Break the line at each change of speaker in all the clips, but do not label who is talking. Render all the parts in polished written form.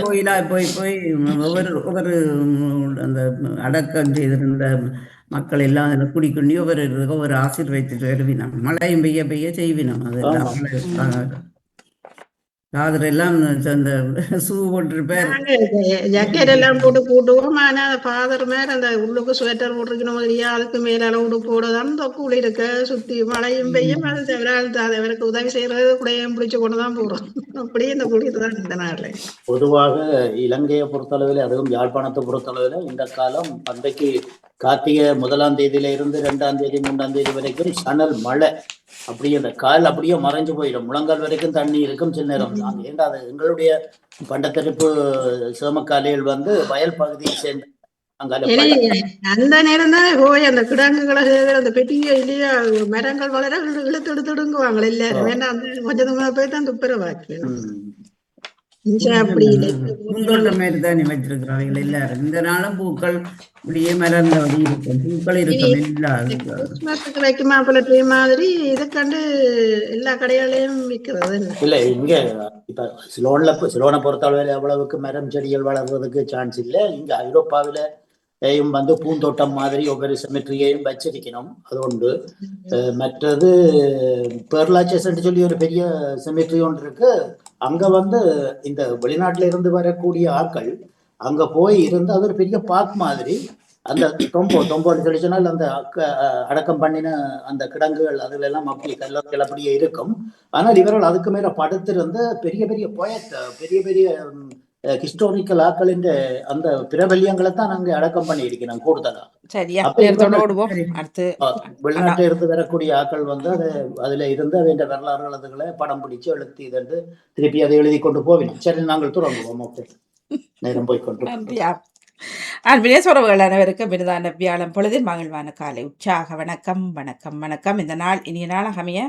கோயிலா போய் போய் ஒவ்வொரு ஒவ்வொரு அந்த அடக்கம் செய்திருந்த மக்கள் எல்லாம் அதில் குடிக்கொண்டி ஒவ்வொரு ஆசீர்வதித்து வருவினம். மழையும் பெய்ய பெய்ய செய்வினம் அதெல்லாம்.
ஆமா.
காதர் எல்லாம் அந்த ஷூ போட்டிருப்பார்.
நாங்க ஜக்கெட் எல்லாம் போட்டு கூட்டுவோம். ஆனா ஃபாதர் மேல அந்த உள்ளுக்கு ஸ்வெட்டர் போட்டிருக்கணும் மாதிரியா, அதுக்கு மேல உடுப்போடுதான் தொக்குள் இருக்க சுத்தி மழையும் பெய்யும். அது தவிர அவருக்கு உதவி செய்யறது கூடயும் பிடிச்சு கொண்டுதான் போறோம். அப்படியே இந்த குளிர் தான் இந்த நாள்ல.
பொதுவாக இலங்கையை பொறுத்தளவில், அதுவும் யாழ்ப்பாணத்தை பொறுத்தளவில் இந்த காலம் அன்றைக்கு கார்த்திகை 1ஆம் தேதியில இருந்து 2ஆம் தேதி 3ஆம் தேதி வரைக்கும் சணல் மழை. அப்படியே அந்த கால் அப்படியே மறைஞ்சு போயிடும். முழங்கால் வரைக்கும் தண்ணி இருக்கும் சில நேரம். நாங்கள் ஏண்டா அது எங்களுடைய பண்டத்தரிப்பு சேமக்காலிகள் வயல் பகுதியை சேர்ந்து
அந்த நேரம் தான் போய் அந்த கிடங்குகளை அந்த பெட்டிய இல்லையா மரங்கள் வளர இழுத்து எடுத்துடுங்குவாங்க எல்லாரும். வேண்டாம் அந்த கொஞ்சம் தூரம் போய் தான் துப்புரவாக்கி அப்படி இல்லை.
பூந்தோட்டம் மாதிரி தான் வச்சிருக்கிறாங்க எல்லாரும். இந்த நாளும் பூக்கள் இப்படியே மலர்ந்தபடி இருக்கும். பூக்கள் இருக்கும் இல்லாது.
கிறிஸ்துமஸுக்கு வைக்குமா போல ட்ரீ மாதிரி இதை கண்டு எல்லா கடைகளையும் விற்கிறது
இல்ல. இங்க இப்ப சிலோனை பொறுத்தளவில் எவ்வளவுக்கு மரம் செடிகள் வளர்றதுக்கு சான்ஸ் இல்லை. இங்க ஐரோப்பாவில பூந்தோட்டம் மாதிரி ஒவ்வொரு செமெட்ரியையும் வச்சிருக்கணும். அது ஒன்று. மற்றது பெர்லாச்சஸ் சொல்லி ஒரு பெரிய செமெட்ரி ஒன்று இருக்கு. அங்க இந்த வெளிநாட்டுல இருந்து வரக்கூடிய ஆட்கள் அங்க போய் இருந்து அது ஒரு பெரிய பார்க் மாதிரி. அந்த தொம்போன்னு சொல்லி சொன்னால் அந்த அடக்கம் பண்ணின அந்த கிடங்குகள் அதுல எல்லாம் அப்படி கல்லறைகள் அப்படியே இருக்கும். ஆனால் இவர்கள் அதுக்கு மேல படுத்திருந்த பெரிய பெரிய பெரிய பெரிய ஹிஸ்டாரிக்கல் ஆக்களின் அந்த பிரபல்யங்களை தான் நாங்க அடக்கம் பண்ணி இருக்கிறோம் கூடுதலா. வெளிநாட்டில இருந்து வரக்கூடிய ஆக்கள் அதுல இருந்து அவன் வரலாறுகள் அதுகளை படம் பிடிச்சு எழுதி இதென்று திருப்பி அதை எழுதி கொண்டு போவேன். சரி, நாங்கள் தொடங்குவோம். ஓகே, நேரம் போய்கொண்டு.
அன்பிலே உறவுகள் அனைவருக்கும் விருதான வியாழம் பொழுதில் மகிழ்வான காலை உற்சாக வணக்கம் வணக்கம் வணக்கம். இந்த நாள் இனிய நாளாக அமைய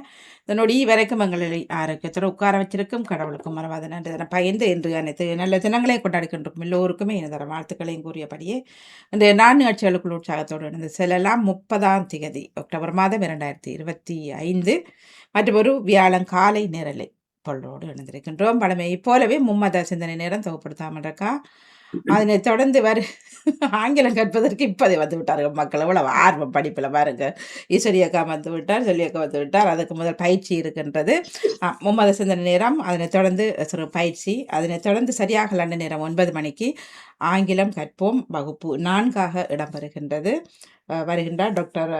இதனோட வரைக்கும் எங்களை ஆரோக்கியத்தோடு உட்கார வச்சிருக்கும் கடவுளுக்கும் மறவாத நன்றி தரம் பகிர்ந்து என்று அனைத்து நல்ல தினங்களை கொண்டாடிக்கொண்டிருக்கும் எல்லோருக்குமே இனதர வாழ்த்துக்களையும் கூறியபடியே இந்த 4 நிகழ்ச்சிகளுக்குள் உற்சாகத்தோடு இணைந்து செல்லலாம். 30ஆம் தேதி அக்டோபர் மாதம் 2025 மற்றும் ஒரு வியாழன் காலை நேரலை பொருளோடு இணைந்திருக்கின்றோம். பழமையை போலவே மும்மத சிந்தனை நேரம் தொகுப்படுத்தாமல் இருக்கா. அதனை தொடர்ந்து ஆங்கிலம் கற்பதற்கு இப்போதை வந்து விட்டார்கள் மக்கள். எவ்வளவு ஆர்வம் படிப்பில் பாருங்க. ஈஸ்வரியக்கா வந்து விட்டார், சொல்லியக்கா வந்து விட்டார். அதுக்கு முதல் பயிற்சி இருக்கின்றது. மும்மத சிந்தனை நேரம், அதனை தொடர்ந்து சிறு பயிற்சி, அதனை தொடர்ந்து சரியாக லண்டன் நேரம் 9 மணிக்கு ஆங்கிலம் கற்போம் வகுப்பு 4 இடம்பெறுகின்றது. வருகின்றார் டாக்டர்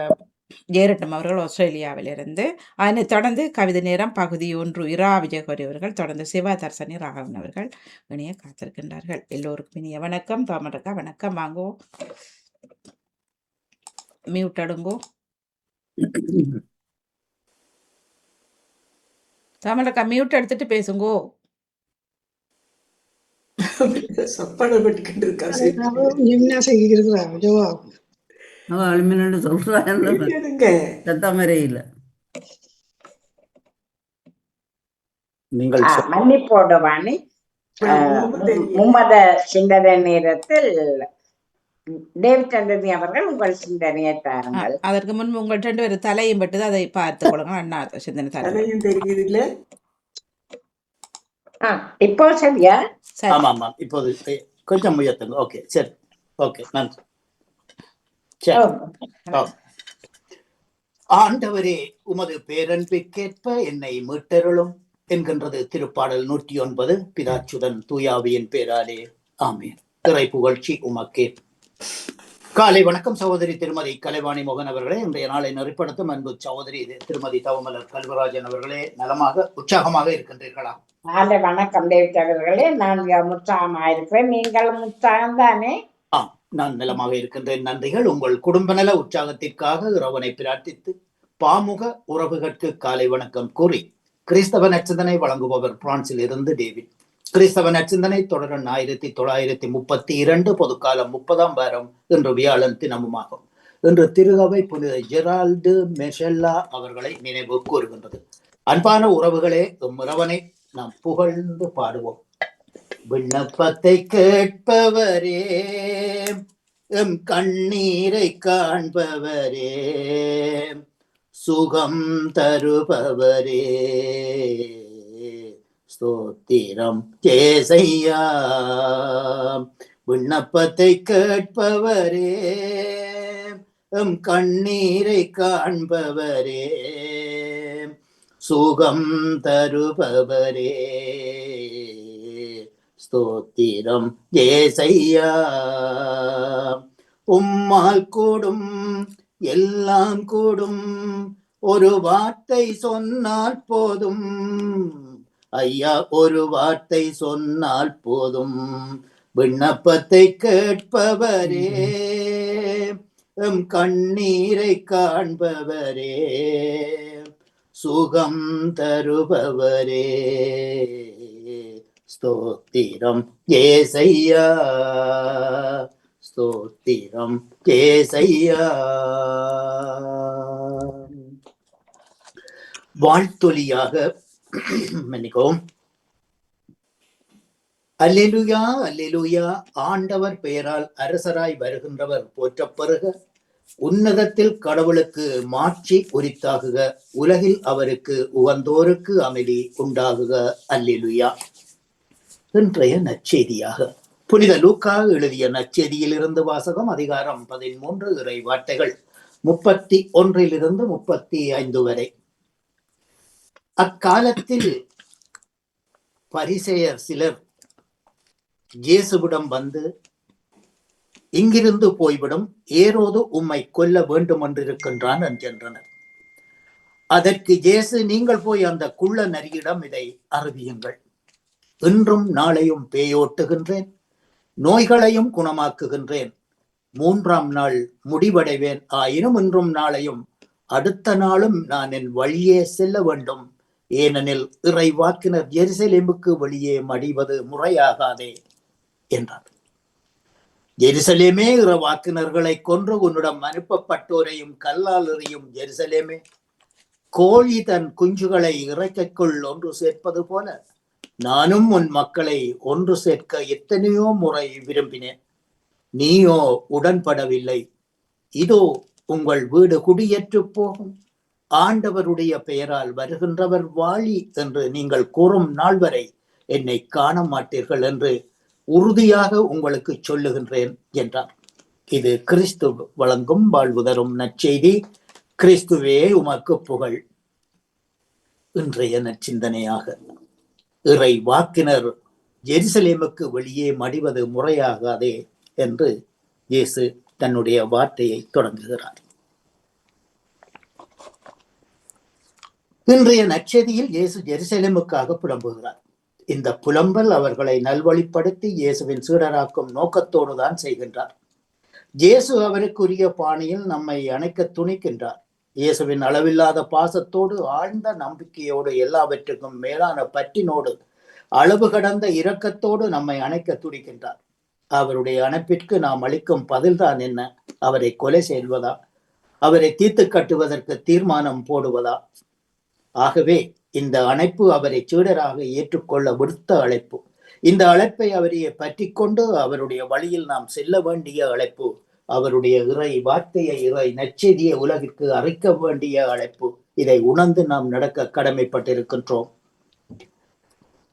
ஜெயரட்னம் அவர்கள் ஆஸ்திரேலியாவிலிருந்து. அதனை தொடர்ந்து கவிதை நேரம் பகுதி 1 இரா விஜயகோரி அவர்கள், தொடர்ந்து சிவா தர்சனி ராகவன் அவர்கள் இணைய காத்திருக்கின்றார்கள். எல்லோருக்கும் இனிய வணக்கம். தாமரக்கா வணக்கம். வாங்கோ, மியூட் அடுங்கோ. தாமரக்கா மியூட் எடுத்துட்டு பேசுங்கோ.
மன்னிப்போட வாணி மும்மத சிந்தனை நேரத்தில் டேவிட் ஆண்டனி அவர்கள் உங்கள் சிந்தனையை தாருங்கள்.
அதற்கு முன்பு உங்கள் 2 பேர் தலையும் பட்டு அதை பார்த்துக் கொள்ளுங்க. அண்ணா சிந்தனை தலையும் தெரியுது இல்ல?
இப்போ சரியா?
ஆமா, இப்போது கொஞ்சம் முயற்சி. ஓகே, சரி, ஓகே, நன்றி. ஆண்டவரே, உமது பேரன்பிற்கேற்ப என்னை மீட்டருளும் என்கின்றது திருப்பாடல் 109. பிதாச்சுடன் தூயாவியின் பேராலே ஆமேன். திரை புகழ்ச்சி உமக்கே. காலை வணக்கம் சகோதரி திருமதி கலைவாணி மோகன் அவர்களே. இன்றைய நாளை நெறிப்படுத்தும் அன்பு சகோதரி திருமதி தவமலர் கல்வராஜன் அவர்களே, நலமாக உற்சாகமாக இருக்கின்றீர்களா?
காலை வணக்கம் டேவிட் அவர்களே. நான் உற்சாகமாக இருக்கிறேன். நீங்களும் உற்சாகம் தானே?
நான் நலமாக இருக்கின்றேன், நன்றிகள். உங்கள் குடும்ப நல உற்சாகத்திற்காக இறைவனை பிரார்த்தித்து பாமுக உறவுகளுக்கு காலை வணக்கம் கூறி கிறிஸ்தவ நற்சிந்தனை வழங்குபவர் பிரான்சில் இருந்து டேவிட். கிறிஸ்தவ நற்சிந்தனை தொடரன் 1932 பொதுக்காலம் 30ஆம் வாரம் இன்று வியாழன் தினமுமாகும். இன்று திருகவை புனித ஜெரால்டு மெஷெல்லா அவர்களை நினைவு கூறுகின்றது. அன்பான உறவுகளே, இறைவனை நாம் புகழ்ந்து பாடுவோம். விண்ணப்பத்தை கேட்பவரே, எம் கண்ணீரை காண்பவரே, சுகம் தருபவரே, ஸ்தோத்திரம் ஏசையா. விண்ணப்பத்தை கேட்பவரே, எம் கண்ணீரை காண்பவரே, சுகம் தருபவரே, ஸ்தோத்திரம் ஏசையா. உம்மால் கூடும் எல்லாம் கூடும், ஒரு வார்த்தை சொன்னால் போதும் ஐயா, ஒரு வார்த்தை சொன்னால் போதும். விண்ணப்பத்தை கேட்பவரே, எம் கண்ணீரை காண்பவரே, சுகம் தருபவரே, ஸ்தோத்திரம் ஏசையா. ஸ்தோத்திரம் ஏசையா. வாழ்த்தொலியாக மன்னிக்கவும். அல்லேலூயா, அல்லேலூயா. ஆண்டவர் பெயரால் அரசராய் வருகின்றவர் போற்றப் பெறுக. உன்னதத்தில் கடவுளுக்கு மாட்சி உரித்தாகுக. உலகில் அவருக்கு உகந்தோருக்கு அமைதி உண்டாகுக. அல்லேலூயா. இன்றைய நற்செய்தியாக புனித லூக்கா எழுதிய நற்செய்தியிலிருந்து வாசகம். அதிகாரம் 13, இறை வார்த்தைகள் 31 35 வரை. அக்காலத்தில் பரிசேயர் சிலர் இயேசுவிடம் வந்து, இங்கிருந்து போய்விடும், ஏரோது உம்மை கொல்ல வேண்டும் என்றிருக்கின்றான் என்றனர். அதற்கு இயேசு, நீங்கள் போய் அந்த குள்ள நரியிடம் இதை அறிவியுங்கள். இன்றும் நாளையும் பேயோட்டுகின்றேன், நோய்களையும் குணமாக்குகின்றேன், 3ஆம் நாள் முடிவடைவேன். ஆயினும் இன்றும் நாளையும் அடுத்த நாளும் நான் என் வழியே செல்ல வேண்டும். ஏனெனில் இறைவாக்கினர் எருசலேமுக்கு வெளியே மடிவது முறையாகாதே என்றார். எருசலேமே, இறைவாக்கினர்களை கொன்று உன்னிடம் அனுப்பப்பட்டோரையும் கல்லால் எறியும் எருசலேமே, கோழி தன் குஞ்சுகளை இறக்கைக்குள் ஒன்று சேர்ப்பது போல நானும் உன் மக்களை ஒன்று சேர்க்க எத்தனையோ முறை விரும்பினேன், நீயோ உடன்படவில்லை. இதோ உங்கள் வீடு குடியேற்று போகும். ஆண்டவருடைய பெயரால் வருகின்றவர் வாழி என்று நீங்கள் கூறும் நாள் வரை என்னை காண மாட்டீர்கள் என்று உறுதியாக உங்களுக்கு சொல்லுகின்றேன் என்றார். இது கிறிஸ்து வழங்கும் வாழ்வு தரும் நற்செய்தி. கிறிஸ்துவே உமக்கு புகழ். இன்றைய நற்சிந்தனையாக, இறை வாக்கினர் எருசலேமுக்கு வெளியே மடிவது முறையாகாதே என்று இயேசு தன்னுடைய வார்த்தையை தொடங்குகிறார். இன்றைய நற்செய்தியில் இயேசு எருசலேமுக்காக புலம்புகிறார். இந்த புலம்பல் அவர்களை நல்வழிப்படுத்தி இயேசுவின் சீடராக்கும் நோக்கத்தோடு தான் செய்கின்றார். இயேசு அவருக்குரிய பாணியில் நம்மை அணைக்க துணிக்கின்றார். இயேசுவின் அளவில்லாத பாசத்தோடு, ஆழ்ந்த நம்பிக்கையோடு, எல்லாவற்றுக்கும் மேலான பற்றினோடு, அளவு கடந்த இரக்கத்தோடு நம்மை அணைக்க துடிக்கின்றார். அவருடைய அணைப்பிற்கு நாம் அளிக்கும் பதில்தான் என்ன? அவரை கொலை செய்வதா? அவரை தீர்த்து கட்டுவதற்கு தீர்மானம் போடுவதா? ஆகவே இந்த அழைப்பு அவரை சீடராக ஏற்றுக்கொள்ள விடுத்த அழைப்பு. இந்த அழைப்பை அவரையே பற்றி கொண்டு அவருடைய வழியில் நாம் செல்ல வேண்டிய அழைப்பு. அவருடைய இறை வார்த்தையை, இறை நற்செய்தியை உலகிற்கு அறிக்க வேண்டிய அழைப்பு. இதை உணர்ந்து நாம் நடக்க கடமைப்பட்டிருக்கின்றோம்.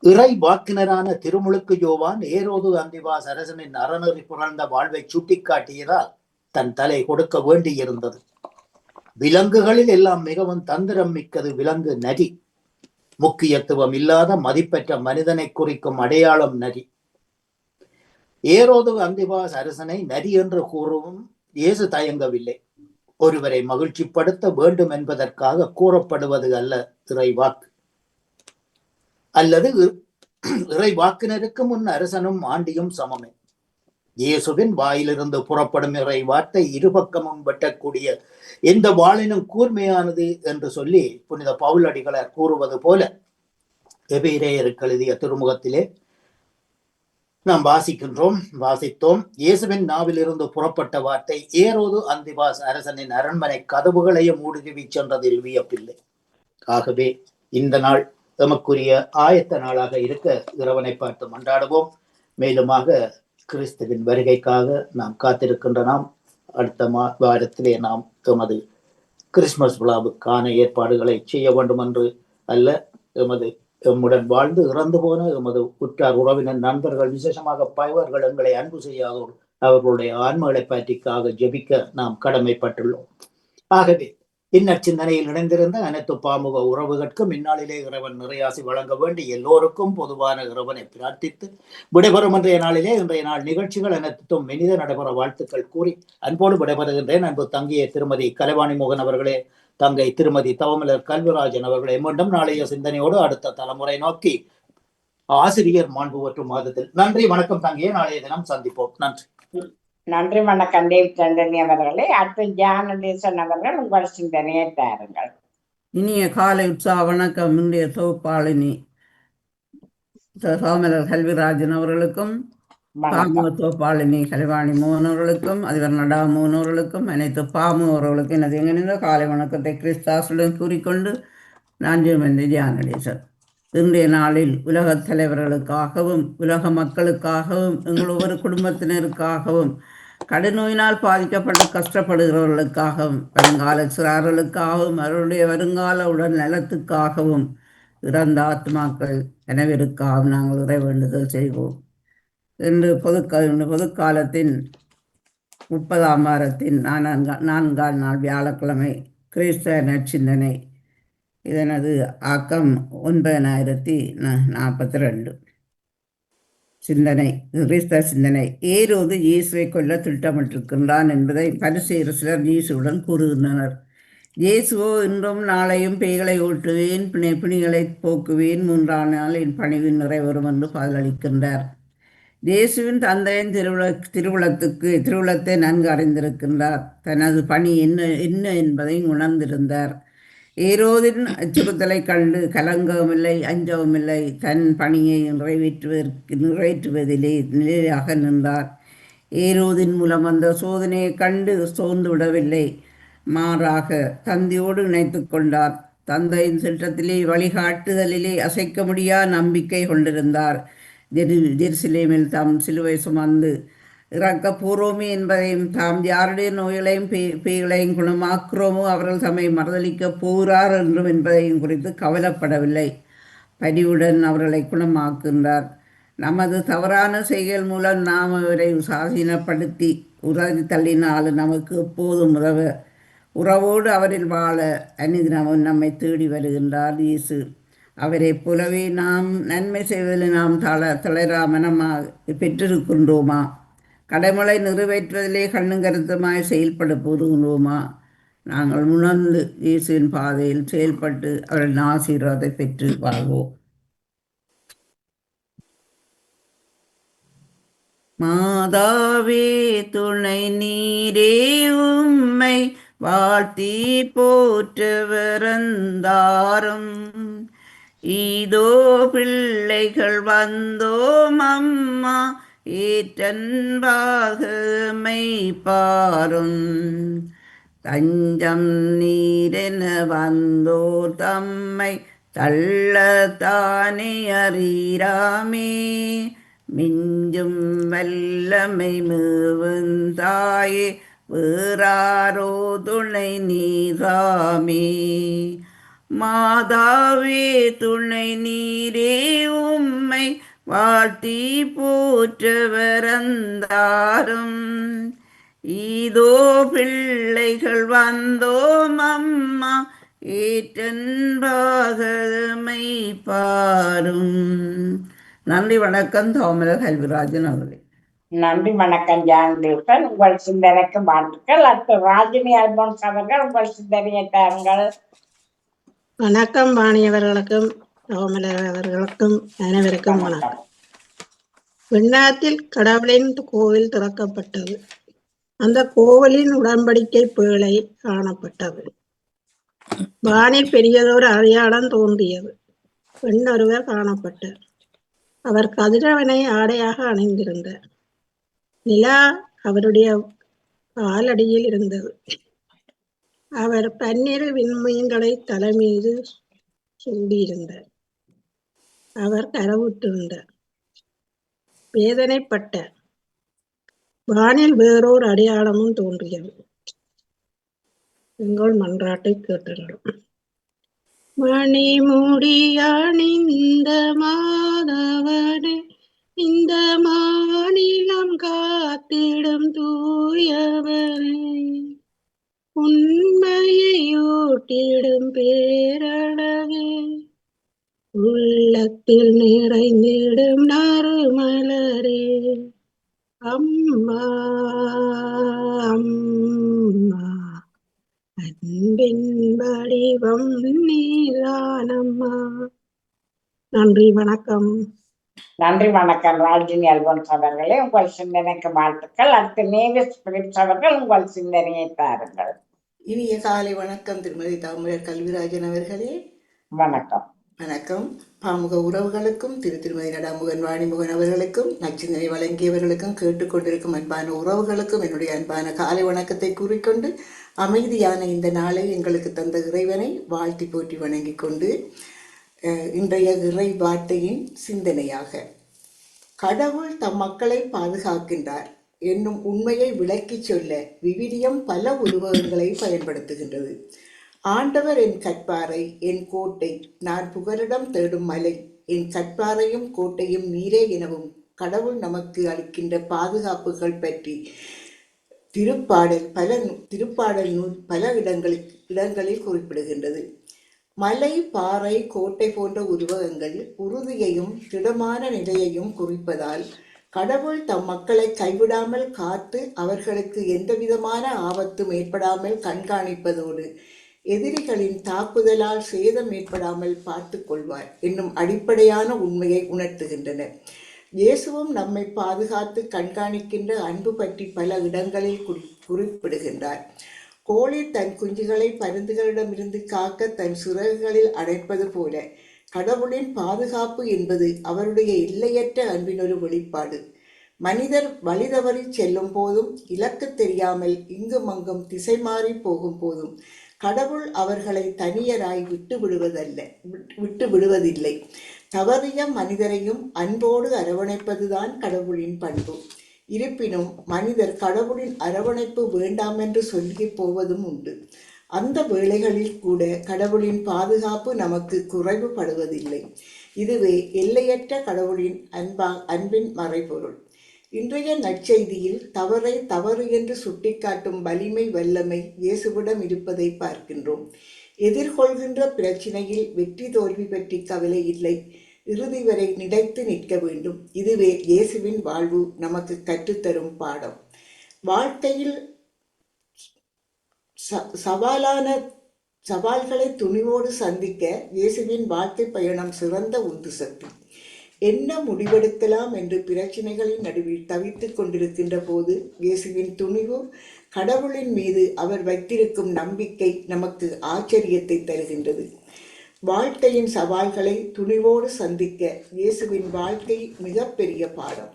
இறை வாக்கினரான திருமுழுக்கு யோவான் ஏரோது அந்திபாஸ் அரசனின் அறநெறி புரழ்ந்த வாழ்வை சுட்டிக்காட்டியதால் தன் தலை கொடுக்க வேண்டியிருந்தது. விலங்குகளில் எல்லாம் மிகவும் தந்திரம் மிக்கது விலங்கு நரி. முக்கியத்துவம் இல்லாத மதிப்பெற்ற மனிதனை குறிக்கும் அடையாளம் நரி. ஏரோது அந்திபாஸ் அரசனை நரி என்று கூறவும் இயேசு தயங்கவில்லை. ஒருவரை மகிழ்ச்சிப்படுத்த வேண்டும் என்பதற்காக கூறப்படுவது அல்ல இறைவாக்கு. அல்லது இறைவாக்கினருக்கு முன் அரசனும் ஆண்டியும் சமமே. இயேசுவின் வாயிலிருந்து புறப்படும் இறை வார்த்தை இருபக்கமும் வெட்டக்கூடிய எந்த வாளினும் கூர்மையானது என்று சொல்லி புனித பவுலடிகளார் கூறுவது போல, எபிரேயருக்கு எழுதிய திருமுகத்திலே நாம் வாசித்தோம். இயேசுவின் நாவிலிருந்து புறப்பட்ட வார்த்தை ஏரோது அந்திபாஸ் அரசனின் அரண்மனை கதவுகளையும் ஊடுருவி சென்றதில் வியப்பில்லை. ஆகவே இந்த நாள் எமக்குரிய ஆயத்த நாளாக இருக்க இறைவனை பார்த்து மன்றாடுவோம். மேலுமாக கிறிஸ்துவின் வருகைக்காக நாம் காத்திருக்கின்ற நாம் அடுத்த வாரத்திலே நாம் எமது கிறிஸ்துமஸ் விழாவுக்கான ஏற்பாடுகளை செய்ய வேண்டும் என்று அல்ல, எமது எம்முடன் வாழ்ந்து இறந்து போன எமது உற்றார் உறவினர் நண்பர்கள் விசேஷமாக பயவர்கள் எங்களை அன்பு செய்யாதோர் அவர்களுடைய ஆன்மகளை பற்றிக்காக ஜெபிக்க நாம் கடமைப்பட்டுள்ளோம். ஆகவே இந்நற்சிந்தனையில் இணைந்திருந்த அனைத்து பாமுக உறவுகளுக்கும் இந்நாளிலே இறைவன் நிறையாசி வழங்க வேண்டி எல்லோருக்கும் பொதுவான இறைவனை பிரார்த்தித்து விடைபெறும் இன்றைய நாளிலே இன்றைய நாள் நிகழ்ச்சிகள் அனைத்தும் இனித நடைபெற வாழ்த்துக்கள் கூறி அன்போடு விடைபெறுகின்றேன். அன்பு தங்கிய திருமதி கலைவாணி மோகன் அவர்களே, தங்கை திருமதி தவமலர் கல்விராஜன் அவர்களை மீண்டும் நாளைய சிந்தனையோடு அடுத்த தலைமுறை நோக்கி ஆசிரியர் மாண்பு மற்றும் மாதத்தில் நன்றி வணக்கம் தங்கியே. நாளைய தினம் சந்திப்போம். நன்றி.
நன்றி வணக்கம் டேவிட் ஆண்டனி அவர்களே. அடுத்து ஜானடேசன் அவர்கள் உங்கள் சிந்தனையை தாருங்கள்.
இனிய காலை உற்சாக வணக்கம். இன்றைய தொகுப்பாளினி சோமலர் கல்விராஜன் அவர்களுக்கும் பாமுக தொகுப்பாளினி கலைவாணி மோகன் அவர்களுக்கும் அதிபர் நடா மோகன் அவர்களுக்கும் அனைத்து பாமுக அவர்களுக்கும் எனது எங்கிருந்த காலை வணக்கத்தை கிறிஸ்தாசுடன் கூறிக்கொண்டு நான் ஜானடேசன். இன்றைய நாளில் உலகத் தலைவர்களுக்காகவும் உலக மக்களுக்காகவும் எங்கள் ஒவ்வொரு குடும்பத்தினருக்காகவும் கடுநோயினால் பாதிக்கப்பட்டு கஷ்டப்படுகிறவர்களுக்காகவும் வருங்கால சிறார்களுக்காகவும் அவருடைய வருங்கால உடல் நலத்துக்காகவும் இறந்த ஆத்மாக்கள் அனைவருக்காகவும் நாங்கள் இறை வேண்டுதல் செய்வோம். இன்று பொதுக்காலத்தின் 30ஆம் வாரத்தின் 4ஆம் நாள் வியாழக்கிழமை கிறிஸ்தவ நற்சிந்தனை. இதனது ஆக்கம் 9042. சிந்தனை, கிறிஸ்தவ சிந்தனை. ஏரோது இயேசுவை கொல்ல திட்டமிட்டிருக்கின்றான் என்பதை பரிசேயர் சிலர் இயேசுவுடன் கூறுகின்றனர். இயேசுவோ இன்றும் நாளையும் பேய்களை ஓட்டுவேன், பிணிகளை போக்குவேன், 3ஆம் நாள் என் பணிவு நிறைவேறும் என்று பதிலளிக்கின்றார். இயேசுவின் தந்தையின் திருவுளத்தை நன்கு அறிந்திருக்கின்றார். தனது பணி என்ன என்பதை உணர்ந்திருந்தார். ஏரோதின் அச்சுறுத்தலை கண்டு கலங்கவுமில்லை, அஞ்சவுமில்லை. தன் பணியை நிறைவேற்றுவதிலே நிலையாக நின்றார். ஏரோதின் மூலம் வந்த சோதனையை கண்டு சோர்ந்து விடவில்லை, மாறாக தந்தையோடு இணைத்து கொண்டார். தந்தையின் திட்டத்திலே வழிகாட்டுதலிலே அசைக்க முடியா நம்பிக்கை கொண்டிருந்தார். ஜெருசலேமில் தாம் சிலுவை சுமந்து இறக்க போறோமே என்பதையும் தாம் யாருடைய நோய்களையும் பேய்களையும் குணமாக்குறோமோ அவர்கள் தம்மை மறுதளிக்கப் போகிறார் என்றும் என்பதையும் குறித்து கவலைப்படவில்லை. பரிவுடன் அவர்களை குணமாக்குகின்றார். நமது தவறான செய்கள் மூலம் நாம் அவரை உசாசீனப்படுத்தி உறவி தள்ளினாலும் நமக்கு எப்போதும் உறவோடு அவரில் வாழ அனுதினமும் நம்மை தேடி வருகின்றார் இயேசு. அவரை போலவே நாம் நன்மை செய்வதில் நாம் தளரா மனமாக பெற்றிருக்கின்றோமா? கடமைகளை நிறைவேற்றுவதிலே கண்ணும் கருத்துமாய் செயல்பட போதுகிறோமா? நாங்கள் உணர்ந்து இயேசுவின் பாதையில் செயல்பட்டு அவரின் ஆசீர்வாதத்தை பெற்று வாழ்வோம். மாதாவே துணை நீரே, உம்மை வாழ்த்தி போற்றுவரந்தாரும். இதோ பிள்ளைகள் வந்தோம் அம்மா, ஏற்றன்பாகமை பாரும். தஞ்சம் நீரென வந்தோர் தம்மை தள்ளத்தானே அறியாமே. மிஞ்சும் வல்லமை மேவுந்தாயே, வேறாரோ துணை நீராமே. மாதாவே துணை நீரே, உம்மை வாழ்த்தி போற்றவரந்தாரும். இதோ பிள்ளைகள் வந்தோம் அம்மா, ஏற்றன்பாகமை பாரும். நன்றி வணக்கம். தவமலர் கல்விராஜன் அவர்களே.
நன்றி வணக்கம் ஜானடேசன். உங்கள் சிந்தனைக்கு வாழ்த்துக்கள். அடுத்து ராஜினி அல்போன்ஸ் அவர்கள் உங்கள் சிந்தனையை தாருங்கள்.
வணக்கம் வாணியவர்களுக்கும் தவமலர் அவர்களுக்கும் அனைவருக்கும் வணக்கம். விண்ணகத்தில் கடவுளின் கோவில் திறக்கப்பட்டது. அந்த கோவிலின் உடன்படிக்கை பேழை காணப்பட்டது. வானில் பெரியதொரு அடையாளம் தோன்றியது. பெண் ஒருவர் காணப்பட்டார். அவர் கதிரவனை ஆடையாக அணிந்திருந்தார். நிலா அவருடைய காலடியில் இருந்தது. அவர் பன்னிரு விண்மீன்களை தலைமீது சூடியிருந்தார். அவர் கரவுற்றிருந்தார், வேதனைப்பட்டார். வானில் வேறோர் அடையாளமும் தோன்றியது. எங்கள் மன்றாட்டை கேட்டர்களும். மணிமுடியணிந்த மாதவனே, இந்த மாநிலம் காத்திடும் தூயவனே, உண்மையையூட்டிடும் பேரழகே, உள்ளத்தில் நிறைந்திடும் நறுமலரே, அம்மா அம்மா அன்பின் வடிவம் நீதானம்மா. நன்றி, வணக்கம்.
நன்றி வணக்கம் ராஜினி அல்போன்ஸ் அவர்களே, உங்கள் சிந்தனைக்கு வாழ்த்துக்கள். அடுத்து நேவிஸ் பிலிப்ஸ் அவர்கள் உங்கள் சிந்தனையை தாருங்கள்.
இனிய காலை வணக்கம் திருமதி தாமரர் கல்விராஜன் அவர்களே.
வணக்கம்.
வணக்கம். பாமுக உறவுகளுக்கும் திருமதி நடாமுகன் வாணிமுகன் அவர்களுக்கும் நச்சிந்தனை வழங்கியவர்களுக்கும் கேட்டுக்கொண்டிருக்கும் அன்பான உறவுகளுக்கும் என்னுடைய அன்பான காலை வணக்கத்தை கூறிக்கொண்டு அமைதியான இந்த நாளை எங்களுக்கு தந்த இறைவனை வாழ்த்தி போற்றி வணங்கிக் கொண்டு இன்றைய இறை வார்த்தையின் சிந்தனையாக, கடவுள் தம் மக்களை பாதுகாக்கின்றார் என்னும் உண்மையை விளக்கிச் சொல்ல விவிலியம் பல உருவகங்களை பயன்படுத்துகின்றது. ஆண்டவர் என் கற்பாரை, என் கோட்டை, நான் புகலிடம் தேடும் மலை, என் கற்பாரையும் கோட்டையும் நீரே எனவும் கடவுள் நமக்கு அளிக்கின்ற பாதுகாப்புகள் பற்றி திருப்பாடல் நூல் பல இடங்களில் குறிப்பிடுகின்றது. மலை, பாறை, கோட்டை போன்ற உருவகங்கள் உறுதியையும் திடமான நிலையையும் குறிப்பதால் கடவுள் தம் மக்களை கைவிடாமல் காத்து அவர்களுக்கு எந்தவிதமான ஆபத்தும் ஏற்படாமல் கண்காணிப்பதோடு எதிரிகளின் தாக்குதலால் சேதம் ஏற்படாமல் பார்த்து கொள்வார் என்னும் அடிப்படையான உண்மையை உணர்த்துகின்றன. இயேசுவும் நம்மை பாதுகாத்து கண்காணிக்கின்ற அன்பு பற்றி பல இடங்களில் குறிப்பிடுகின்றார். கோழி தன் குஞ்சுகளை பருந்துகளிடமிருந்து காக்க தன் சிறகுகளில் அடைப்பது போல கடவுளின் பாதுகாப்பு என்பது அவருடைய எல்லையற்ற அன்பின் ஒரு வெளிப்பாடு. மனிதர் வழிதவறி செல்லும் போதும், இலக்கு தெரியாமல் இங்கும் அங்கும் திசை மாறி போகும் போதும் கடவுள் அவர்களை தனியராய் விட்டு விடுவதில்லை. தவறிய மனிதரையும் அன்போடு அரவணைப்பதுதான் கடவுளின் பண்பு. இருப்பினும் மனிதர் கடவுளின் அரவணைப்பு வேண்டாம் என்று சொல்லி போவதும் உண்டு. அந்த வேளைகளில் கூட கடவுளின் பாதுகாப்பு நமக்கு குறைவுபடுவதில்லை. இதுவே எல்லையற்ற கடவுளின் அன்பின் மறைபொருள். இன்றைய நற்செய்தியில் தவறை தவறு என்று சுட்டிக்காட்டும் வலிமை வல்லமை இயேசுவிடம் இருப்பதை பார்க்கின்றோம். எதிர்கொள்கின்ற பிரச்சினையில் வெற்றி தோல்வி பற்றி கவலை இல்லை, இறுதி வரை நிலைத்து நிற்க வேண்டும். இதுவே இயேசுவின் வாழ்வு நமக்கு கற்றுத்தரும் பாடம். வாழ்க்கையில் சவால்களை துணிவோடு சந்திக்க இயேசுவின் வாழ்க்கை பயணம் சிறந்த உந்து சக்தி. என்ன முடிவெடுக்கலாம் என்று பிரச்சனைகளின் நடுவில் தவித்துக் கொண்டிருக்கின்ற போது இயேசுவின் துணிவு, கடவுளின் மீது அவர் வைத்திருக்கும் நம்பிக்கை நமக்கு ஆச்சரியத்தை தருகின்றது. வாழ்க்கையின் சவால்களை துணிவோடு சந்திக்க இயேசுவின் வாழ்க்கை மிகப்பெரிய பாடம்.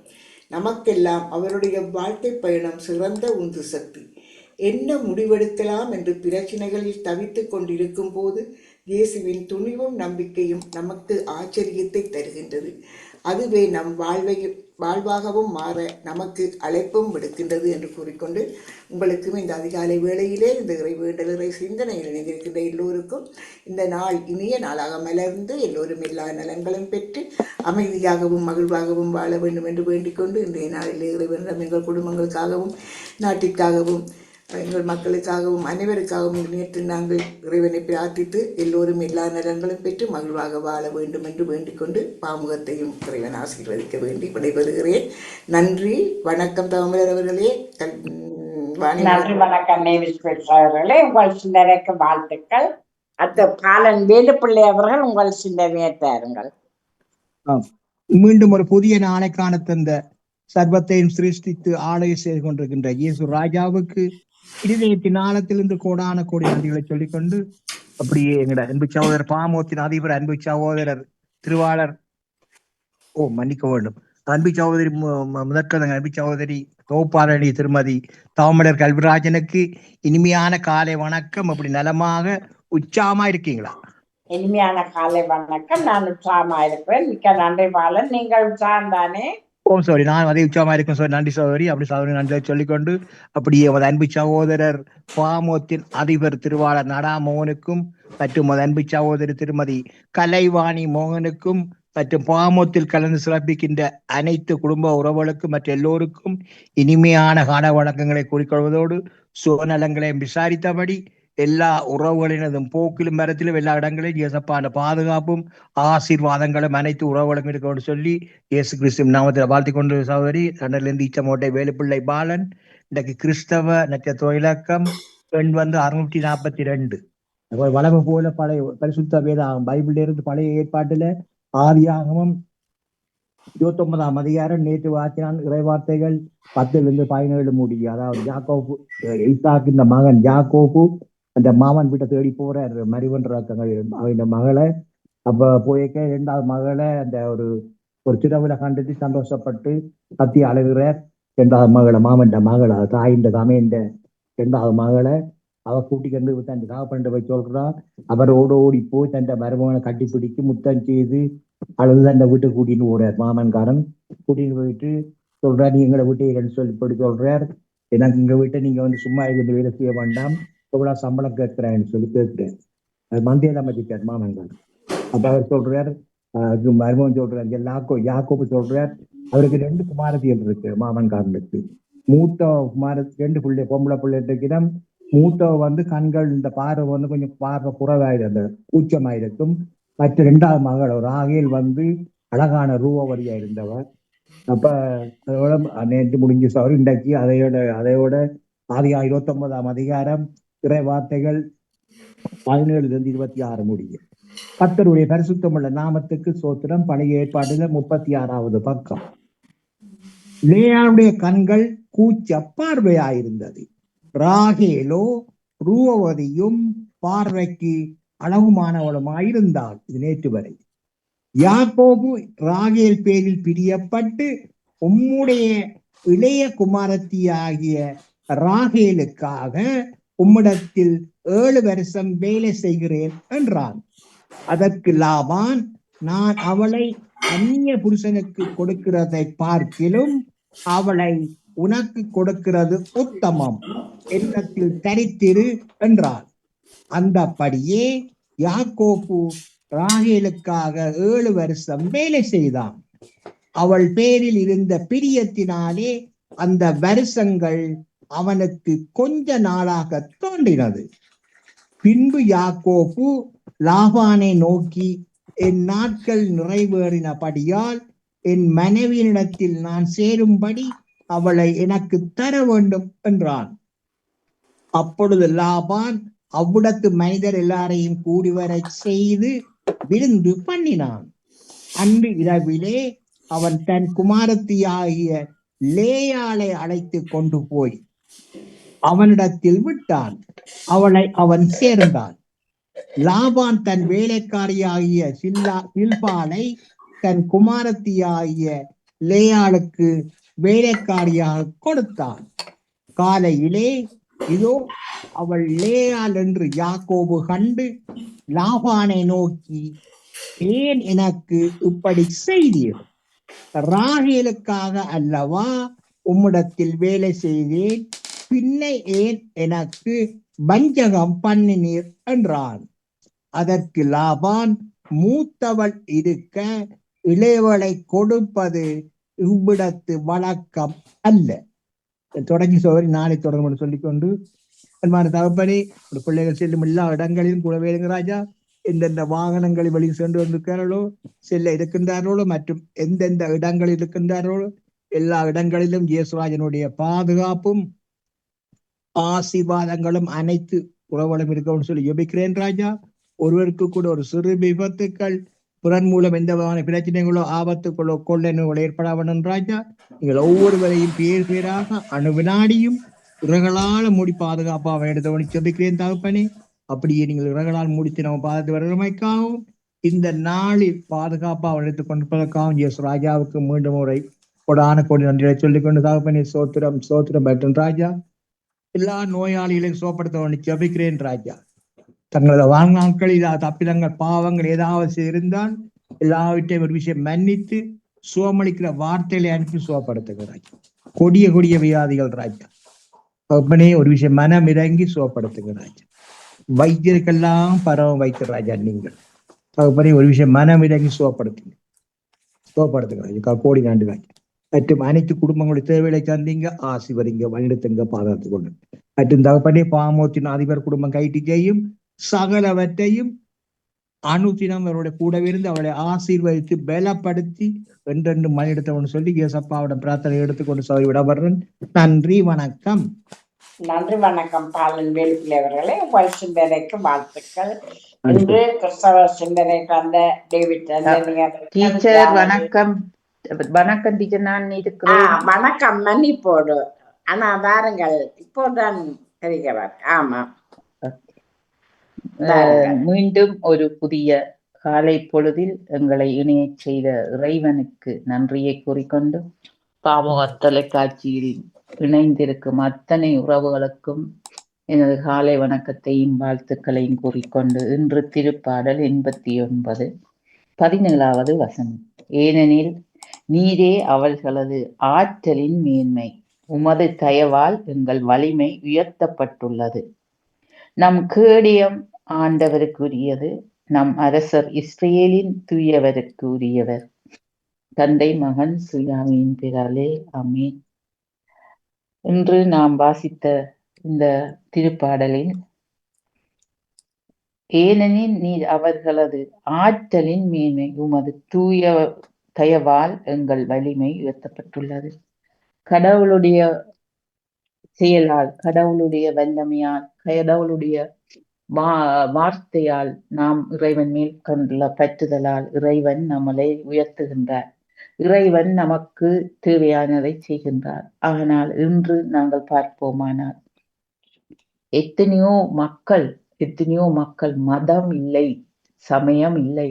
நமக்கெல்லாம் அவருடைய வாழ்க்கை பயணம் சிறந்த உந்து சக்தி. என்ன முடிவெடுக்கலாம் என்று பிரச்சனைகளில் தவித்துக் கொண்டிருக்கும் போது இயேசுவின் துணிவும் நம்பிக்கையும் நமக்கு ஆச்சரியத்தை தருகின்றது. அதுவே நம் வாழ்வாகவும் மாற நமக்கு அழைப்பும் விடுக்கின்றது என்று கூறிக்கொண்டு, உங்களுக்கும் இந்த அதிகாலை வேளையிலே இந்த இறை சிந்தனையில் இணைந்திருக்கின்ற எல்லோருக்கும் இந்த நாள் இனிய நாளாக மலர்ந்து எல்லோரும் எல்லா நலன்களும் பெற்று அமைதியாகவும் மகிழ்வாகவும் வாழ வேண்டும் என்று வேண்டிக்கொண்டு, இன்றைய நாளிலே இறைவனிடம் எங்கள் குடும்பங்களுக்காகவும் நாட்டிற்காகவும் எங்கள் மக்களுக்காகவும் அனைவருக்காகவும் நேற்று நாங்கள் இறைவனை பிரார்த்தித்து எல்லோரும் எல்லா நலன்களும் பெற்று மகிழ்வாக வாழ வேண்டும் என்று வேண்டிக்கொண்டு பாமுகத்தையும் இறைவன் ஆசீர்வதிக்க வேண்டி விடைபெறுகிறேன். நன்றி, வணக்கம் தமிழர் அவர்களே.
நன்றி, வணக்கம் அவர்களே. உங்கள் சிந்தனைக்கு வாழ்த்துக்கள். அடுத்த பாலன் வேலுப்பிள்ளை அவர்கள் உங்கள் சிந்தனையை தாருங்கள்.
மீண்டும் ஒரு புதிய நாளைக்கான தந்த சர்வத்தையும் சிருஷ்டித்து ஆலய செய்து கொண்டிருக்கின்ற இயேசு ராஜாவுக்கு இருதயத்தின் ஆழத்திலிருந்து கோடான கோடி நன்றிகளை சொல்லிக்கொண்டு, அப்படியே எங்கட அன்பு சகோதரர் பாமோத்தின் அதிபர் அன்பு சகோதரர் திருவாளர் மன்னிக்க வேண்டும் அன்பு சகோதரி முதற்கதங்க அன்பு சகோதரி தோப்பாரணி திருமதி தாமடர் கல்விராஜனுக்கு இனிமையான காலை வணக்கம். அப்படி நலமாக உற்சாகமா இருக்கீங்களா?
இனிமையான காலை வணக்கம். நான் உற்சாகமா இருக்கிறேன். மிக்க நன்றி பாலன். நீங்கள் உற்சாகம் தானே?
சாரி, நான் அதே உற்சாகமா இருக்கும் சார். நன்றி சகோதரி. அப்படி சகோதரி நன்றி சொல்லிக்கொண்டு, அப்படியே அன்பு சகோதரர் பாமோத்தின் அதிபர் திருவாளர் நடாமோனுக்கும் மற்றும் அன்பு சகோதரி திருமதி கலைவாணி மோகனுக்கும் மற்றும் பாமோத்தில் கலந்து சிறப்பிக்கின்ற அனைத்து குடும்ப உறவுகளுக்கும் மற்ற எல்லோருக்கும் இனிமையான கால வழக்கங்களை கூறிக்கொள்வதோடு சுகநலங்களையும் விசாரித்தபடி எல்லா உறவுகளினதும் போக்கிலும் மரத்திலும் எல்லா இடங்களிலும் இயேசப்பான பாதுகாப்பும் ஆசீர்வாதங்களும் அனைத்து உறவுகளும் இருக்கணும்னு சொல்லி இயேசு கிறிஸ்து நாமத்தில் வாழ்த்தி கொண்டு சகோதரி தண்டலிருந்து ஈச்சமோட்டை வேலுப்பிள்ளை பாலன். இன்றைக்கு கிறிஸ்தவ நட்சத்திர இலக்கம் பெண் 642. வளமை போல பழைய பரிசுத்த வேதாகம் பைபிள்ல இருந்து பழைய ஏற்பாட்டுல ஆதியாகமம் 29ஆம் அதிகாரம் நேற்று வாக்கினான் இறைவார்த்தைகள் 10-17 முடியும். அதாவது யாக்கோபு ஈசாக்கு இந்த மகன் யாக்கோபு அந்த மாமன் வீட்டை தேடி போறார் மறிவன்றாக்கங்கள் அவன் மகளை. அப்ப போயிருக்க 2வது மகளை அந்த ஒரு திருவிழா கண்டுட்டு சந்தோஷப்பட்டு கத்தி அழுகிறார். 2வது மகளை மாமன் மகளை தாயின் தமையன்ற 2வது மகளை அவ கூட்டிக்கொண்டு தன் தகப்பன்ட்டு போய் சொல்றான். அவர் ஓடி போய் தன் மருமகனை கட்டிப்பிடிச்சு முத்தம் செய்து அழுது தன் வீட்டுக்கு கூட்டின்னு போறார். மாமன்காரன் கூட்டின்னு போயிட்டு சொல்றார், நீ எங்களை வீட்டை சொல்லி சொல்றார், எனக்கு எங்க வீட்டை நீங்க சும்மா இருந்து வேலை செய்ய வேண்டாம், எவ்வளவு சம்பளம் கேட்கிறேன்னு சொல்லி கேட்கிறார். அது மந்தியம் அமைச்சிருக்கார் மாமன்காரன். அப்ப அவர் சொல்றார், மருமகன் சொல்றார், யாக்கோபு சொல்றார், அவருக்கு 2 குமாரத்திகள் இருக்கு மாமன்காரனுக்கு. மூத்த குமார 2 பிள்ளை பொம்பளை பிள்ளை இருக்கிறோம். மூத்தவ கண்கள் இந்த பார்வை கொஞ்சம் பார்வை குறைவாயிரு அந்த கூச்சமாயிருக்கும். மற்ற 2வது மகள் ராகேல் அழகான ரூபவரியா இருந்தவர். அப்ப அதோட நேற்று முடிஞ்ச சவரி இன்றைக்கு அதையோட ஆதியாகமம் 29ஆம் அதிகாரம் இறை வார்த்தைகள் 17-26 முடியும். கர்த்தருடைய பரிசுத்தமுள்ள நாமத்துக்கு சோத்திரம். பழைய ஏற்பாடுல 36வது பக்கம். லேயாளுடைய கண்கள் கூச்ச பார்வையாயிருந்தது. ராகேலோ ரூபவதியும் பார்வைக்கு அழகுமானவளுமாயிருந்தாள். இது நேற்று வரை. யாக்கோபு ராகேல் பேரில் பிரியப்பட்டு உம்முடைய இளைய குமாரத்தியாகிய ராகேலுக்காக உம்மிடத்தில் 7 வருஷம் வேலை செய்கிறேன் என்றான். அதற்கு லாபான், நான் அவளை அந்நிய புருஷனுக்கு கொடுக்கிறதை பார்க்கிலும் அவளை உனக்கு கொடுக்கிறது உத்தமம், என்னத்தில் தரித்திரு என்றார். அந்தபடியே யாக்கோபு ராகேலுக்காக 7 வருஷம் வேலை செய்தான். அவள் பேரில் இருந்த பிரியத்தினாலே அந்த வருஷங்கள் அவனுக்கு கொஞ்ச நாளாக தோன்றினது. பின்பு யாக்கோபு லாபானை நோக்கி, என் நாட்கள் நிறைவேறினபடியால் என் மனைவியினிடத்தில் நான் சேரும்படி அவளை எனக்கு தர வேண்டும் என்றான். அப்பொழுது லாபான் அவ்விடத்து மனிதர் எல்லாரையும் கூடிவர செய்து விருந்து பண்ணினான். அன்று இரவிலே அவன் தன் குமாரத்தியாகிய லேயாளை அழைத்து கொண்டு போய் அவனிடத்தில் விட்டான். அவளை அவன் சேர்ந்தான். லாபான் தன் வேலைக்காரியாகிய சில்பாலை தன் குமாரத்தியாகிய லேயாளுக்கு வேலைக்காரியாக கொடுத்தான். காலையிலே இதோ அவள் லேயாள் என்று யாக்கோபு கண்டு லாபானை நோக்கி, ஏன் எனக்கு இப்படி செய்தீர்? ராகேலுக்காக அல்லவா உம்மிடத்தில் வேலை செய்தேன், பின்ன ஏன் எனக்கு வஞ்சகம் பண்ணினீர் என்றான். அதற்கு லாபான், மூத்தவள் இருக்க இளையவளை கொடுப்பது இவ்விடத்து வழக்கம் அல்ல. தொடங்கி சோதரி நாளை தொடரும் சொல்லிக்கொண்டு, அன்பான தகப்பனே, ஒரு பிள்ளைகள் செல்லும் எல்லா இடங்களிலும் கூட வேலுங்க ராஜா, எந்தெந்த வாகனங்களில் வழி சென்று வந்திருக்கிறார்களோ, செல்ல இருக்கின்றார்களோ, மற்றும் எந்தெந்த இடங்களில் இருக்கின்றார்களோ எல்லா இடங்களிலும் இயேசுராஜனுடைய பாதுகாப்பும் ஆசீர்வாதங்களும் அனைத்து உறவுகளும் இருக்கணும்னு சொல்லி ஜெபிக்கிறேன் ராஜா. ஒருவருக்கு கூட ஒரு சிறு விபத்துக்கள் புறன் மூலம் எந்த வகையான பிரச்சனைகளோ ஆபத்துக்களோ கொள்ளனோ ஏற்பட வேண்டும் ராஜா. நீங்கள் ஒவ்வொருவரையும் பேர் பேராக அணுவினாடியும் இறகளால் மூடி பாதுகாப்பாக எடுத்தவனை ஜெபிக்கிறேன் தகப்பனே. அப்படியே நீங்கள் இறகளால் முடித்து நம்ம பாதத்து வருமைக்காகவும் இந்த நாளில் பாதுகாப்பாக எடுத்துக் கொண்டிருப்பதற்காகவும் இயேசு ராஜாவுக்கு மீண்டும் முறை கொடான கொடி நன்றிகளை சொல்லிக்கொண்டு தகப்பனே சோத்திரம் சோத்திரம் பெற்றும் ராஜா. எல்லா நோயாளிகளையும் சோப்படுத்தவனை ஜெபிக்கிறேன் ராஜா. தங்களது வாழ்நாட்களில் தப்பிதங்கள் பாவங்கள் ஏதாவது இருந்தால் எல்லாவற்றையும் ஒரு விஷயம் மன்னித்து சுவமளிக்கிற வார்த்தைகளை அனுப்பி சுவப்படுத்துகிறாய். கொடிய கொடிய வியாதிகள் ராஜா அப்பனே ஒரு விஷயம் மனம் இறங்கி சுவப்படுத்துகிறாய். வைத்தியருக்கெல்லாம் பரவ வைத்தியராஜா நீங்கள் தகப்பனே ஒரு விஷயம் மனமிறங்கி சுகப்படுத்துகிறாங்க கோடி நாண்டுகள் மற்றும் அனைத்து குடும்பங்களுடைய தேவைகளை தந்தீங்க ஆசிர்வதிங்க வழிநடத்துங்க பாதுகாத்து கொண்டு மற்றும் தகப்பனே பாமோத்தின் அதிபர் குடும்பம் கைட்டு செய்யும் சகலவற்றையும் அனுதினம் அவருடைய கூடவே இருந்து அவளை ஆசீர்வதித்து பலப்படுத்தி என்றென்று மணியெடுத்தவன் சொல்லி இயேசப்பாவிடம் பிரார்த்தனை எடுத்துக்கொண்டு சௌரி விடப்படுறேன். நன்றி, வணக்கம்.
நன்றி, வணக்கம். பாலன் வேலுப்பிள்ளை அவர்களே, உங்கள் சிந்தனைக்கு வாழ்த்துக்கள். இன்று கிறிஸ்தவ சிந்தனை தந்த டேவிட்
டீச்சர் வணக்கம். வணக்கம் டீச்சர், நான் இருக்கிறேன்.
வணக்கம், மன்னிப்போடு. ஆனா வாருங்கள், இப்போதான் தெரிகிறவர். ஆமா,
மீண்டும் ஒரு புதிய காலை பொழுதில் எங்களை இணைய செய்த இறைவனுக்கு நன்றியை கூறிக்கொண்டு பாமக தொலைக்காட்சியில் இணைந்திருக்கும் அத்தனை உறவுகளுக்கும் எனது காலை வணக்கத்தையும் வாழ்த்துக்களையும் கூறிக்கொண்டு இன்று திருப்பாடல் 89 17வது வசனம். ஏனெனில் நீரே அவர்களது ஆற்றலின் மேன்மை, உமது தயவால் எங்கள் வலிமை உயர்த்தப்பட்டுள்ளது. நம் கேடயம் ஆண்டவருக்குரியது, நம் அரசர் இஸ்ரேலின் தூயவருக்கு உரியவர். தந்தை மகன் சுயாமியின் பிறாலே, ஆமீன். இன்று நாம் வாசித்த இந்த திருப்பாடலில் ஏனெனில் நீர் அவர்களது ஆற்றலின் மேன்மை, உமது தூய தயவால் எங்கள் வலிமை உயர்த்தப்பட்டுள்ளது. கடவுளுடைய செயலால், கடவுளுடைய வல்லமையால், கடவுளுடைய வார்த்தையால், நாம் இறைவன் மேல் கொண்டுள்ள பற்றுதலால் இறைவன் நம்மளை உயர்த்துகின்றார். இறைவன் நமக்கு தேவையானதை செய்கின்றார். ஆனால் இன்று நாங்கள் பார்ப்போமானால் எத்தனையோ மக்கள் மதம் இல்லை, சமயம் இல்லை,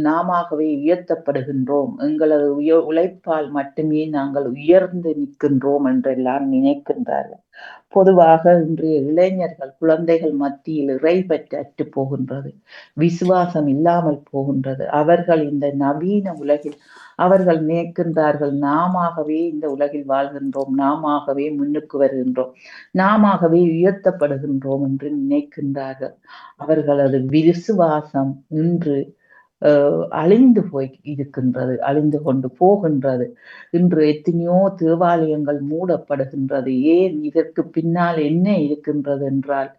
நாமவே உயர்த்தப்படுகின்றோம், எங்களது உழைப்பால் மட்டுமே நாங்கள் உயர்ந்து நிற்கின்றோம் என்றெல்லாம் நினைக்கின்றார்கள். பொதுவாக இன்றைய இளைஞர்கள், குழந்தைகள் மத்தியில் இறைப்பற்று அற்று போகின்றது, விசுவாசம் இல்லாமல் போகின்றது. அவர்கள் இந்த நவீன உலகில் அவர்கள் நினைக்கின்றார்கள், நாமவே இந்த உலகில் வாழ்கின்றோம், நாமவே முன்னுக்கு வருகின்றோம், நாமவே உயர்த்தப்படுகின்றோம் என்று நினைக்கின்றார்கள். அவர்களது விசுவாசம் இன்று அழிந்து போய் இருக்கின்றது, அழிந்து கொண்டு போகின்றது. இன்று எத்தனையோ தேவாலயங்கள் மூடப்படுகின்றது. ஏன்? இதற்கு பின்னால் என்ன இருக்கின்றது என்றால்,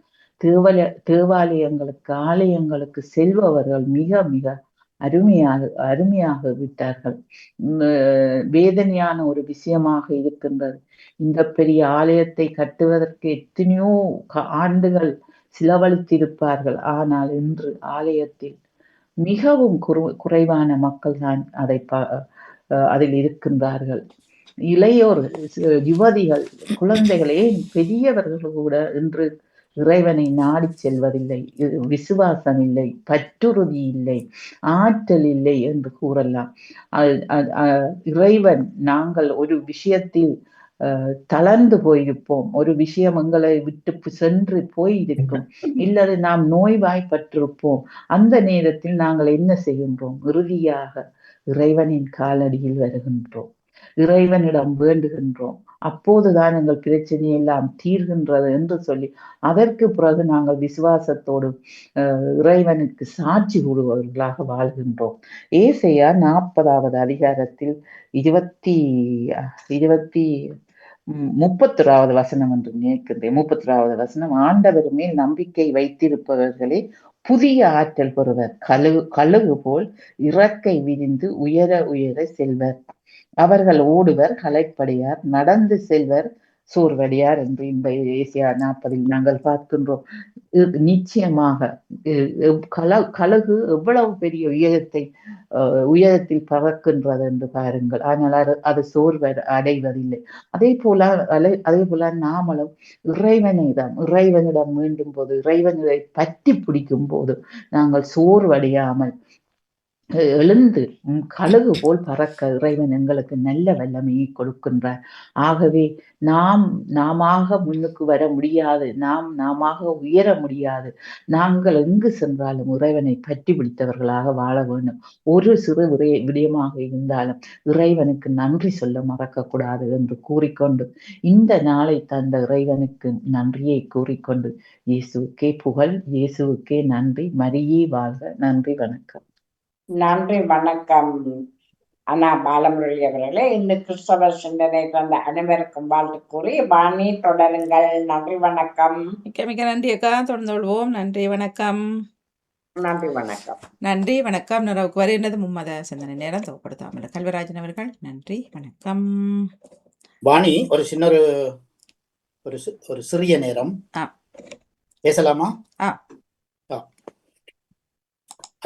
தேவாலயங்களுக்கு, ஆலயங்களுக்கு செல்பவர்கள் மிக மிக அருமையாக விட்டார்கள். வேதனையான ஒரு விஷயமாக இருக்கின்றது. இந்த பெரிய ஆலயத்தை கட்டுவதற்கு எத்தனையோ ஆண்டுகள் செலவழித்திருப்பார்கள். ஆனால் இன்று ஆலயத்தில் மிகவும் குறைவான மக்கள் தான் அதில் இருக்கின்றார்கள். இளையோர், யுவதிகள், குழந்தைகளே, பெரியவர்கள் கூட இன்று இறைவனை நாடி செல்வதில்லை. விசுவாசம் இல்லை, பற்றுறுதி இல்லை, ஆற்றல் இல்லை என்று கூறலாம். இறைவன், நாங்கள் ஒரு விஷயத்தில் தளர்ந்து போயிருப்போம், ஒரு விஷயம் எங்களை விட்டு சென்று போயிருக்கும், இல்லது நாம் நோய்வாய்ப்பட்டிருப்போம். அந்த நேரத்தில் நாங்கள் என்ன செய்கின்றோம்? இறுதியாக இறைவனின் காலடியில் வருகின்றோம், இறைவனிடம் வேண்டுகின்றோம். அப்போதுதான் எங்கள் பிரச்சனை எல்லாம் தீர்கின்றது என்று சொல்லி அதற்கு பிறகு நாங்கள் விசுவாசத்தோடு இறைவனுக்கு சாட்சி கூறுபவர்களாக வாழ்கின்றோம். ஏசாயா 40வது அதிகாரத்தில் 31வது வசனம் என்று நினைக்கின்றேன். 31வது வசனம், ஆண்டவர் மேல் நம்பிக்கை வைத்திருப்பவர்களே புதிய ஆற்றல் பெறுவர், கழுகு போல் இறக்கை விரிந்து உயர உயர செல்வர். அவர்கள் ஓடுவர், களைப்படையார், நடந்து செல்வர், சோர்வடையார் என்று இந்த ஏசாயா 40 நாங்கள் பார்க்கின்றோம். நிச்சயமாக கழுகு எவ்வளவு பெரிய உயரத்தில் பறக்கின்றது என்று பாருங்கள். ஆனால் அது அடைவதில்லை. அதே போல நாமளும் இறைவனிடம் மீண்டும் போது, இறைவனை பற்றி பிடிக்கும் போது நாங்கள் சோர்வடையாமல் எழுந்து கழுகு போல் பறக்க இறைவன் எங்களுக்கு நல்ல வல்லமையை கொடுக்கின்றார். ஆகவே நாமாக முன்னுக்கு வர முடியாது, நாமாக உயர முடியாது. நாங்கள் எங்கு சென்றாலும் இறைவனை பற்றி பிடித்தவர்களாக வாழ வேண்டும். ஒரு சிறு விடயமாக இருந்தாலும் இறைவனுக்கு நன்றி சொல்ல மறக்கக்கூடாது என்று கூறிக்கொண்டு, இந்த நாளை தந்த இறைவனுக்கு நன்றியை கூறிக்கொண்டு, இயேசுவுக்கே புகழ், இயேசுவுக்கே நன்றி, மரியே வாழ்க. நன்றி, வணக்கம்.
நன்றி, வணக்கம் அண்ணா பாலமுரளி அவர்களே. இந்த கிறிஸ்தவ சிந்தனை தந்த அனைவருக்கும் வாழ்த்து கூறி வாணி தொடருங்கள். நன்றி, வணக்கம்.
மிக்க மிக்க நன்றி அக்கா, தொடர்ந்து கொள்வோம். நன்றி, வணக்கம்.
நன்றி, வணக்கம்.
நன்றி, வணக்கம். நிறைவுக்கு வருகின்றது மும்மத சிந்தனை நேரம். தொகுப்படுத்தாமல் கல்வராஜன் அவர்கள். நன்றி, வணக்கம்.
வாணி, ஒரு சின்ன ஒரு சிறிய நேரம் பேசலாமா?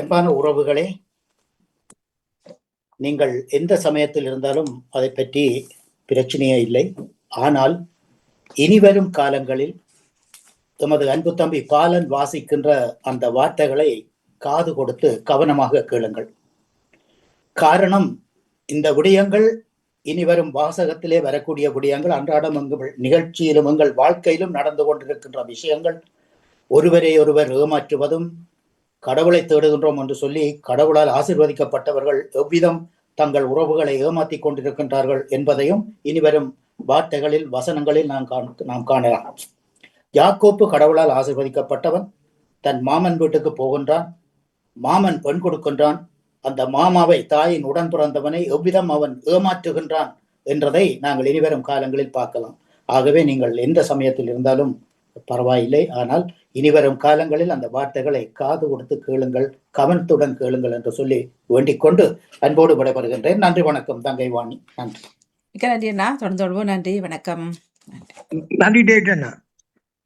அன்பான உறவுகளே, நீங்கள் எந்த சமயத்தில் இருந்தாலும் அதை பற்றி பிரச்சனையே இல்லை. ஆனால் இனிவரும் காலங்களில் எமது அன்பு தம்பி பாலன் வாசிக்கின்ற அந்த வார்த்தைகளை காது கொடுத்து கவனமாக கேளுங்கள். காரணம், இந்த விடயங்கள் இனிவரும் வாசகத்திலே வரக்கூடிய விடயங்கள் அன்றாடம் எங்கள் நிகழ்ச்சியிலும் எங்கள் வாழ்க்கையிலும் நடந்து கொண்டிருக்கின்ற விஷயங்கள். ஒருவரை ஒருவர் ஏமாற்றுவதும், கடவுளை தேடுகின்றோம் என்று சொல்லி கடவுளால் ஆசீர்வதிக்கப்பட்டவர்கள் எவ்விதம் தங்கள் உறவுகளை ஏமாற்றிக் கொண்டிருக்கின்றார்கள் என்பதையும் இனிவரும் வார்த்தைகளில் வசனங்களில் நாம் காணலாம். யாக்கோப்பு கடவுளால் ஆசீர்வதிக்கப்பட்டவன். தன் மாமன் வீட்டுக்கு போகின்றான். மாமன் பெண் கொடுக்கின்றான். அந்த மாமாவை, தாயின் உடன் பிறந்தவனை எவ்விதம் அவன் ஏமாற்றுகின்றான் என்றதை நாங்கள் இனிவரும் காலங்களில் பார்க்கலாம். ஆகவே நீங்கள் எந்த சமயத்தில் இருந்தாலும் பரவாயில்லை, ஆனால் இனிவரும் காலங்களில் அந்த வார்த்தைகளை காது கொடுத்து கேளுங்கள், கவனத்துடன் கேளுங்கள் என்று சொல்லி வேண்டிக் கொண்டு அன்போடு விடைபெறுகின்றேன். நன்றி, வணக்கம் தங்கை வாணி. நன்றி.
மிக்க நன்றி அண்ணா, தொடர்ந்து கொள்வோம். நன்றி, வணக்கம்.
நன்றி டேட் அண்ணா.